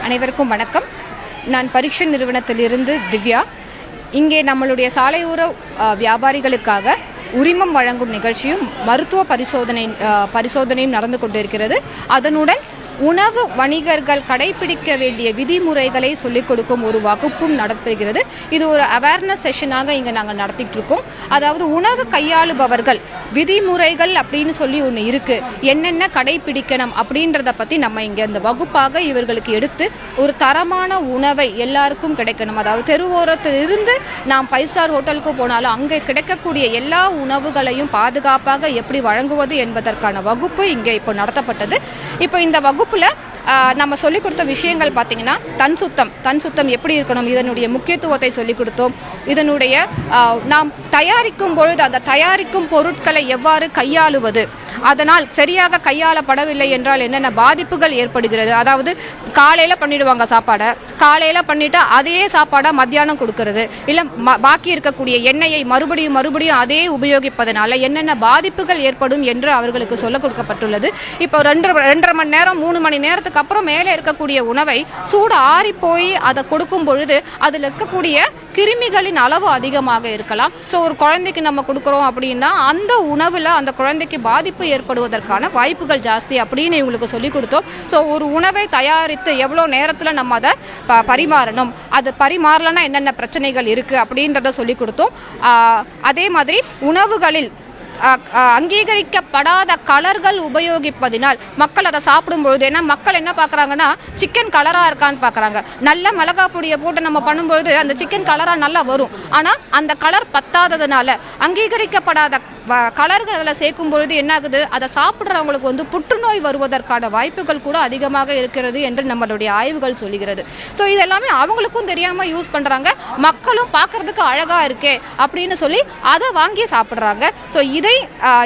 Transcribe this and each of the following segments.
அனைவருக்கும் வணக்கம். நான் பரீட்சை நிறுவனத்திலிருந்து திவ்யா. இங்கே நம்மளுடைய சாலையோர வியாபாரிகளுக்காக உரிமம் வழங்கும் நிகழ்ச்சியும் மருத்துவ பரிசோதனையும் நடந்து கொண்டிருக்கிறது. அதனுடன் உணவு வணிகர்கள் கடைபிடிக்க வேண்டிய விதிமுறைகளை சொல்லிக் கொடுக்கும் ஒரு வகுப்பும் நடத்துகிறது. இது ஒரு அவேர்னஸ் செஷனாக இங்கே நாங்கள் நடத்திட்டு இருக்கோம். அதாவது உணவு கையாளுபவர்கள் விதிமுறைகள் அப்படின்னு சொல்லி ஒன்று இருக்கு, என்னென்ன கடைபிடிக்கணும் அப்படின்றத பற்றி நம்ம இங்கே இந்த வகுப்பாக இவர்களுக்கு எடுத்து ஒரு தரமான உணவை எல்லாருக்கும் கிடைக்கணும். அதாவது தெருவோரத்தில் இருந்து நாம் 5 ஸ்டார் ஹோட்டலுக்கு போனாலும் அங்கே கிடைக்கக்கூடிய எல்லா உணவுகளையும் பாதுகாப்பாக எப்படி வழங்குவது என்பதற்கான வகுப்பு இங்கே இப்போ நடத்தப்பட்டது. இப்போ இந்த வகுப்புல நம்ம சொல்லிக் கொடுத்த விஷயங்கள் பார்த்தீங்கன்னா தன் சுத்தம் எப்படி இருக்கணும், இதனுடைய முக்கியத்துவத்தை சொல்லிக் கொடுத்தோம். இதனுடைய நாம் தயாரிக்கும் பொழுது அந்த தயாரிக்கும் பொருட்களை எவ்வாறு கையாளுவது, அதனால் சரியாக கையாளப்படவில்லை என்றால் என்னென்ன பாதிப்புகள் ஏற்படுகிறது. அதாவது காலையில் பண்ணிடுவாங்க சாப்பாடை, காலையில் பண்ணிட்டு அதே சாப்பாடை மத்தியானம் கொடுக்கறது, இல்லை பாக்கி இருக்கக்கூடிய எண்ணெயை மறுபடியும் அதே உபயோகிப்பதனால என்னென்ன பாதிப்புகள் ஏற்படும் என்று அவர்களுக்கு சொல்லிக் கொடுக்கப்பட்டுள்ளது. இப்போ 2.5 மணி நேரம் 3 மணி நேரத்துக்கு அப்புறம் மேலே இருக்கக்கூடிய உணவை சூடு ஆறி போய் அதை கொடுக்கும் பொழுது அதில் இருக்கக்கூடிய கிருமிகளின் அளவு அதிகமாக இருக்கலாம். ஸோ ஒரு குழந்தைக்கு நம்ம கொடுக்குறோம் அப்படின்னா அந்த உணவில் அந்த குழந்தைக்கு பாதிப்பு ஏற்படுவதற்கான வாய்ப்புகள் ஜாஸ்தி அப்படின்னு இவங்களுக்கு சொல்லிக் கொடுத்தோம். ஸோ ஒரு உணவை தயாரித்து எவ்வளோ நேரத்தில் நம்ம அதை பரிமாறணும், அது பரிமாறலன்னா என்னென்ன பிரச்சனைகள் இருக்குது அப்படின்றத சொல்லிக் கொடுத்தோம். அதே மாதிரி உணவுகளில் அங்கீகரிக்கப்படாத கலர்கள் உபயோகிப்பதினால் மக்கள் அதை சாப்பிடும்பொழுது, ஏன்னா மக்கள் என்ன பார்க்குறாங்கன்னா சிக்கன் கலராக இருக்கான்னு பார்க்குறாங்க. நல்ல மிளகா பொடியை போட்டு நம்ம பண்ணும்பொழுது அந்த சிக்கன் கலராக நல்லா வரும். ஆனால் அந்த கலர் பத்தாததுனால அங்கீகரிக்கப்படாத கலர்கள் அதில் சேர்க்கும் பொழுது என்ன ஆகுது, அதை சாப்பிட்றவங்களுக்கு புற்றுநோய் வருவதற்கான வாய்ப்புகள் கூட அதிகமாக இருக்கிறது என்று நம்மளுடைய ஆய்வுகள் சொல்லுகிறது. ஸோ இது எல்லாமே அவங்களுக்கும் தெரியாமல் யூஸ் பண்ணுறாங்க, மக்களும் பார்க்கறதுக்கு அழகாக இருக்கே அப்படின்னு சொல்லி அதை வாங்கி சாப்பிட்றாங்க. ஸோ இதை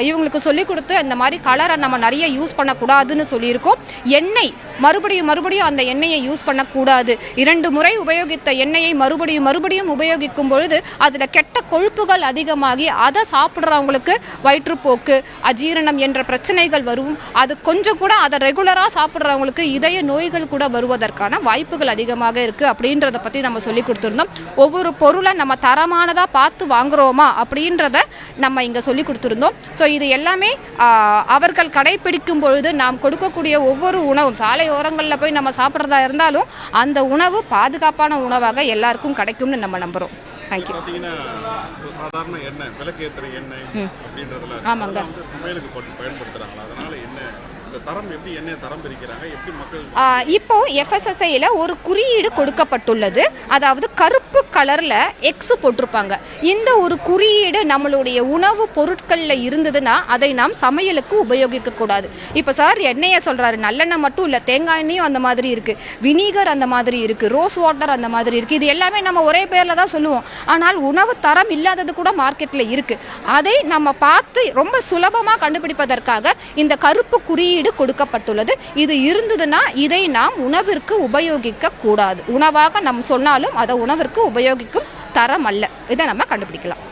இவங்களுக்கு சொல்லிக் கொடுத்து இந்த மாதிரி கலரை நம்ம நிறைய யூஸ் பண்ணக்கூடாதுன்னு சொல்லியிருக்கோம். எண்ணெய் மறுபடியும் அந்த எண்ணெயை யூஸ் பண்ணக்கூடாது. 2 முறை உபயோகித்த எண்ணெயை மறுபடியும் உபயோகிக்கும் பொழுது அதில் கெட்ட கொழுப்புகள் அதிகமாகி அதை சாப்பிட்றவங்களுக்கு வயிற்றுப்போக்கு, அஜீரணம் என்ற பிரச்சனைகள் வரும். அது கொஞ்சம் கூட அதை ரெகுலராக சாப்பிட்றவங்களுக்கு இதய நோய்கள் கூட வருவதற்கான வாய்ப்புகள் அதிகமாக இருக்கு அப்படின்றத பற்றி நம்ம சொல்லி கொடுத்துருந்தோம். ஒவ்வொரு பொருளை நம்ம தரமானதாக பார்த்து வாங்குறோமா அப்படின்றத நம்ம இங்கே சொல்லி கொடுத்துருந்தோம். ஸோ இது எல்லாமே அவர்கள் கடைபிடிக்கும் பொழுது நாம் கொடுக்கக்கூடிய ஒவ்வொரு உணவும் சாலையோரங்களில் போய் நம்ம சாப்பிட்றதா இருந்தாலும் அந்த உணவு பாதுகாப்பான உணவாக எல்லாருக்கும் கிடைக்கும்னு நம்ம நம்புகிறோம். சாதாரண எண்ணெய், விளக்கேத்துற எண்ணெய் அப்படின்றதுல ஆமாங்க சமையலுக்கு போட்டு பயன்படுத்துறாங்க. அதனால என்ன தரம், எப்படி எண்ணெய் தரம் பிரிக்கிறாங்க, எப்படி மக்கள்? இப்போ FSSAIல ஒரு குறியீடு கொடுக்கப்பட்டுள்ளது. அதாவது கருப்பு கலர்ல எக்ஸ் போட்டிருப்பாங்க. இந்த ஒரு குறியீடு நம்மளுடைய உணவு பொருட்கள்ல இருந்ததுன்னா அதை நாம் சமையலுக்கு உபயோகிக்க கூடாது. இப்போ சார் எண்ணெயை சொல்றாரு, நல்லெண்ணெய் மட்டும் இல்ல, தேங்காய் எண்ணெயும் அந்த மாதிரி இருக்கு, வினிகர் அந்த மாதிரி இருக்கு, ரோஸ் வாட்டர் அந்த மாதிரி இருக்கு. இது எல்லாமே நம்ம ஒரே பேர்ல தான் சொல்லுவோம். ஆனால் உணவு தரம் இல்லாதது கூட மார்க்கெட்ல இருக்கு. அதை நம்ம பார்த்து ரொம்ப சுலபமா கண்டுபிடிப்பதற்காக இந்த கருப்பு குறியீடு கொடுக்கப்பட்டுள்ளது. இது இருந்ததுன்னா இதை நாம் உணவிற்கு உபயோகிக்க கூடாது. உணவாக நாம் சொன்னாலும் அதை உணவிற்கு உபயோகிக்கும் தரம் அல்ல. இதை நம்ம கண்டுபிடிக்கலாம்.